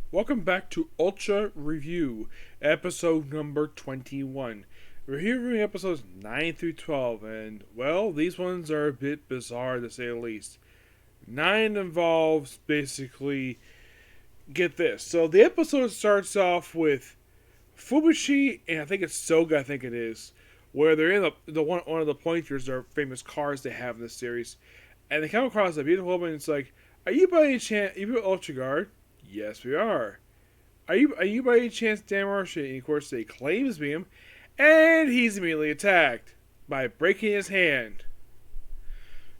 Welcome back to Ultra Review, episode number 21. We're here reviewing episodes 9 through 12, and, well, these ones are a bit bizarre to say the least. 9 involves basically, get this. So the episode starts off with Fubushi, and I think it's Soga, I think it is, where they're in one of the pointers, their famous cars they have in this series, and they come across a beautiful woman, and it's like, are you by any chance, Ultra Guard? Yes, we are. Are you by any chance Dan Martian? And of course, they claim to be him, and he's immediately attacked by breaking his hand.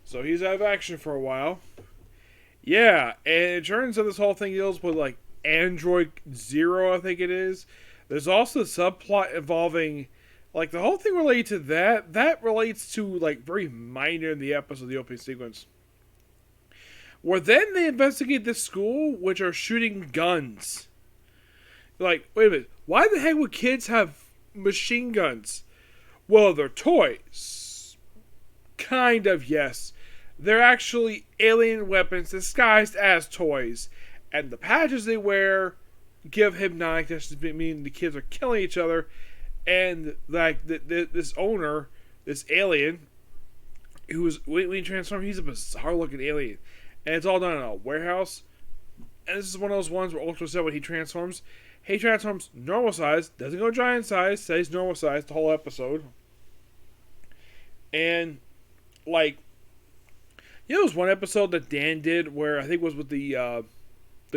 So he's out of action for a while. Yeah, and it turns out this whole thing deals with like Android Zero, I think it is. There's also a subplot involving like the whole thing related to that. That relates to like very minor in the episode, the opening sequence. Where then they investigate this school, which are shooting guns. Like, wait a minute, why the heck would kids have machine guns? Well, they're toys. Kind of, yes. They're actually alien weapons disguised as toys. And the patches they wear give hypnotic, meaning the kids are killing each other. And like this owner, this alien, when he transforms, he's a bizarre looking alien. And it's all done in a warehouse. And this is one of those ones where Ultraseven, when he transforms normal size, doesn't go giant size, stays normal size the whole episode. And, like, there was one episode that Dan did where I think it was with the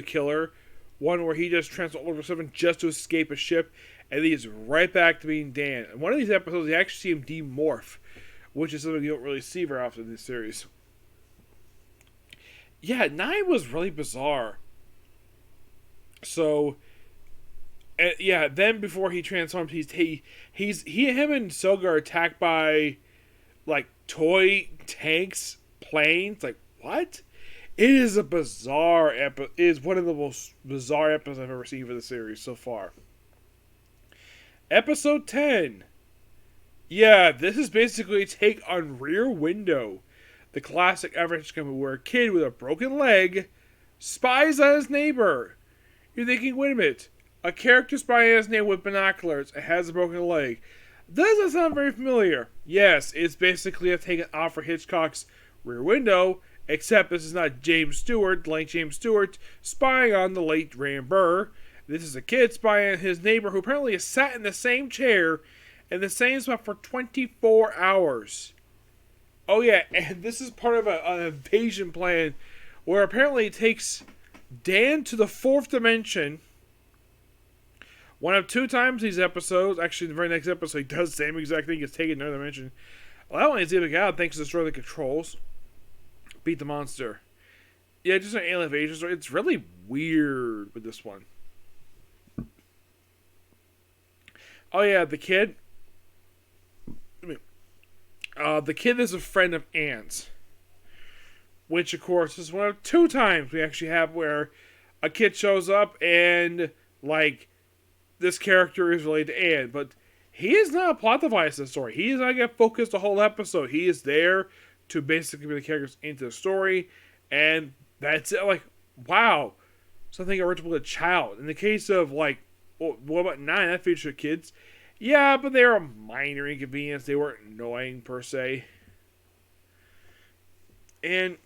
killer. One where he just transformed Ultraseven just to escape a ship. And he's right back to being Dan. And one of these episodes, you actually see him demorph, which is something you don't really see very often in this series. Yeah, 9 was really bizarre. So, yeah, then before he transforms, him and Soga are attacked by, like, toy tanks, planes. Like, what? It is a bizarre episode. It is one of the most bizarre episodes I've ever seen for the series so far. Episode 10. Yeah, this is basically a take on Rear Window. The classic average comedy where a kid with a broken leg spies on his neighbor. You're thinking, wait a minute, a character spying on his neighbor with binoculars and has a broken leg. Doesn't sound very familiar. Yes, it's basically a take on Alfred Hitchcock's Rear Window, except this is not James Stewart, like James Stewart, spying on the late Raymond Burr. This is a kid spying on his neighbor who apparently has sat in the same chair in the same spot for 24 hours. Oh yeah, and this is part of an invasion plan where apparently it takes Dan to the fourth dimension. One of two times these episodes, actually the very next episode, he does the same exact thing, gets taken to another dimension. Well, that one is even out thanks to destroy the controls. Beat the monster. Yeah, just an alien invasion story. It's really weird with this one. Oh yeah, the kid. The kid is a friend of Anne's. Which, of course, is one of two times we actually have where a kid shows up and, like, this character is related to Anne. But he is not a plot device in the story. He is not going to focus the whole episode. He is there to basically bring the characters into the story. And that's it. Like, wow. Something original with a child. In the case of, like, what about 9? That featured kids. Yeah, but they were a minor inconvenience. They weren't annoying, per se. And,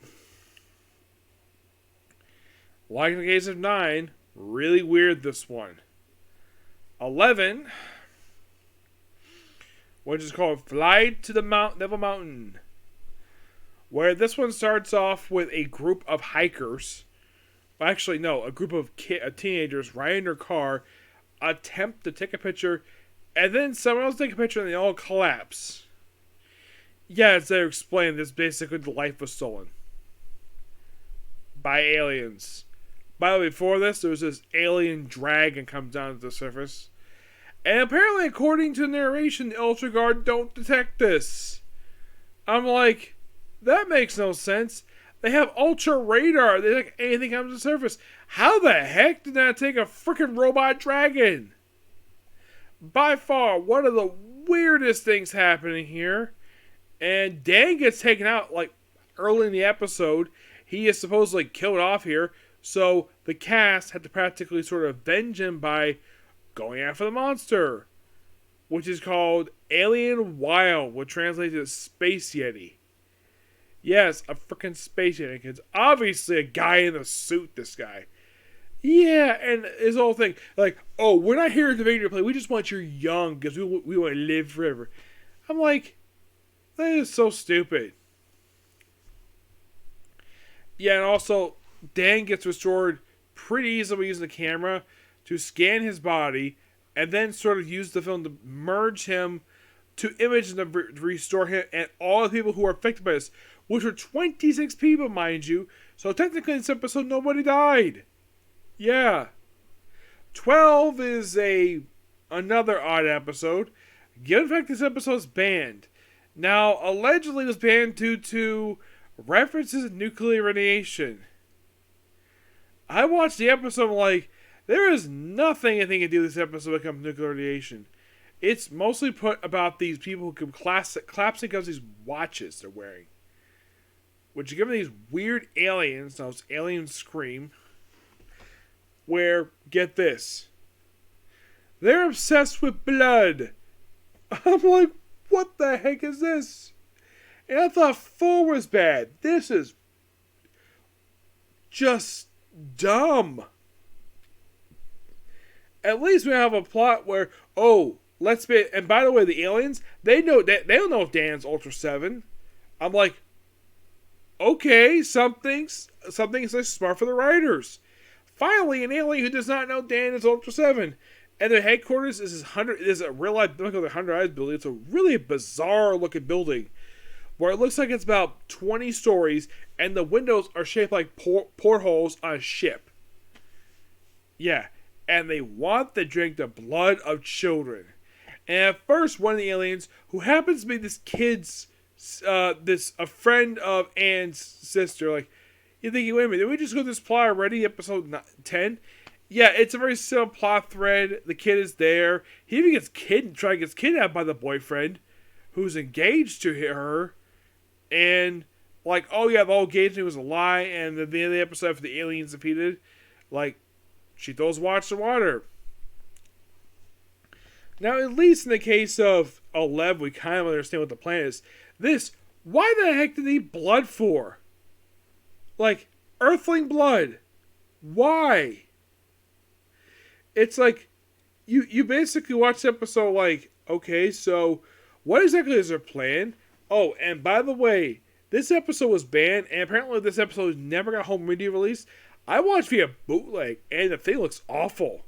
like in the case of 9, really weird this one. 11, which is called Fly to the Devil Mountain. Where this one starts off with a group of hikers. Actually, no, a group of teenagers riding their car, attempt to take a picture, and then someone else take a picture and they all collapse. Yeah, as they explain, this basically the life was stolen. By aliens. By the way, before this, there was this alien dragon comes down to the surface. And apparently, according to the narration, the Ultra Guard don't detect this. I'm like, that makes no sense. They have ultra radar. They think anything comes to the surface. How the heck did that take a freaking robot dragon? By far, one of the weirdest things happening here. And Dan gets taken out, like, early in the episode. He is supposedly killed off here. So the cast had to practically sort of avenge him by going after the monster, which is called Alien Wild, which translates to Space Yeti. Yes, a freaking Space Yeti. It's obviously a guy in a suit, this guy. Yeah, and his whole thing, like, oh, we're not here to make you play. We just want you young because we want to live forever. I'm like, that is so stupid. Yeah, and also, Dan gets restored pretty easily using the camera to scan his body and then sort of use the film to merge him to images to restore him and all the people who are affected by this, which were 26 people, mind you. So technically in this episode, nobody died. Yeah. 12 is another odd episode. Given the fact this episode's banned. Now, allegedly it was banned due to references to nuclear radiation. I watched the episode like, there is nothing I think can do with this episode when it comes to nuclear radiation. It's mostly put about these people who can collapse because these watches they're wearing. Which are given these weird aliens, those aliens scream, where, get this, they're obsessed with blood. I'm like, what the heck is this? And I thought 4 was bad. This is just dumb. At least we have a plot where, oh, let's be, and by the way, the aliens, they don't know if Dan's Ultraseven. I'm like, okay, something's like smart for the writers. Finally, an alien who does not know Dan is Ultraseven. And their headquarters is a real life building, the 100 Eyes building. It's a really bizarre looking building where it looks like it's about 20 stories and the windows are shaped like portholes on a ship. Yeah, and they want to drink the blood of children. And at first, one of the aliens, who happens to be this kid's, a friend of Anne's sister, like, you're thinking, wait a minute, did we just go to this plot already, episode 10? Yeah, it's a very simple plot thread. The kid is there. He even gets kidnapped by the boyfriend, who's engaged to her. And, like, oh yeah, the whole engagement was a lie. And at the end of the episode, after the aliens defeated, like, she throws watch in the water. Now, at least in the case of 11, we kind of understand what the plan is. Why the heck did he need blood for? Like, earthling blood. Why? It's like, you basically watch the episode like, okay, so what exactly is their plan? Oh, and by the way, this episode was banned, and apparently this episode never got home media release. I watched via bootleg, and the thing looks awful.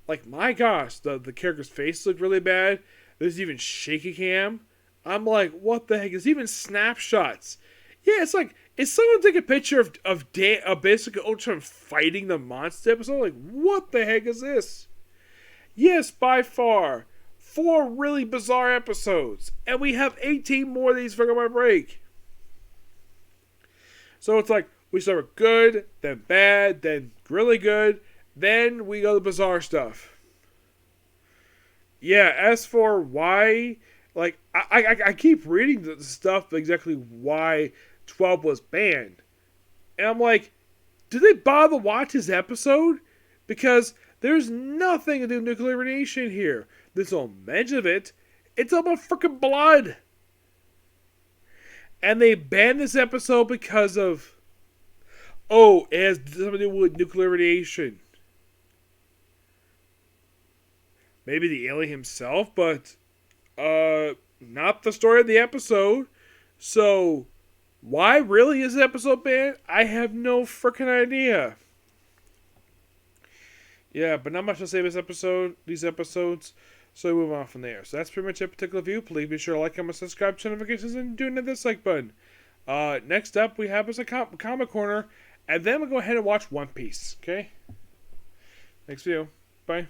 Like, my gosh, the character's face looked really bad. There's even shaky cam. I'm like, what the heck? There's even snapshots. Yeah, it's like, is someone taking a picture of basically Ultron fighting the monster episode? Like, what the heck is this? Yes, by far. 4 really bizarre episodes. And we have 18 more of these for my break. So it's like, we start with good, then bad, then really good. Then we go to bizarre stuff. Yeah, as for why, like, I keep reading the stuff exactly why 12 was banned. And I'm like, did they bother watch his episode? Because there's nothing to do with nuclear radiation here. There's no mention of it. It's all about freaking blood. And they banned this episode because of, oh, it has something to do with nuclear radiation. Maybe the alien himself, but not the story of the episode. So, why really is the episode banned? I have no freaking idea. Yeah, but not much to say these episodes. So we move on from there. So that's pretty much a particular view. Please be sure to like, comment, subscribe, turn notifications, and do the dislike button. Next up, we have a comic corner, and then we'll go ahead and watch One Piece. Okay? Next video. Bye.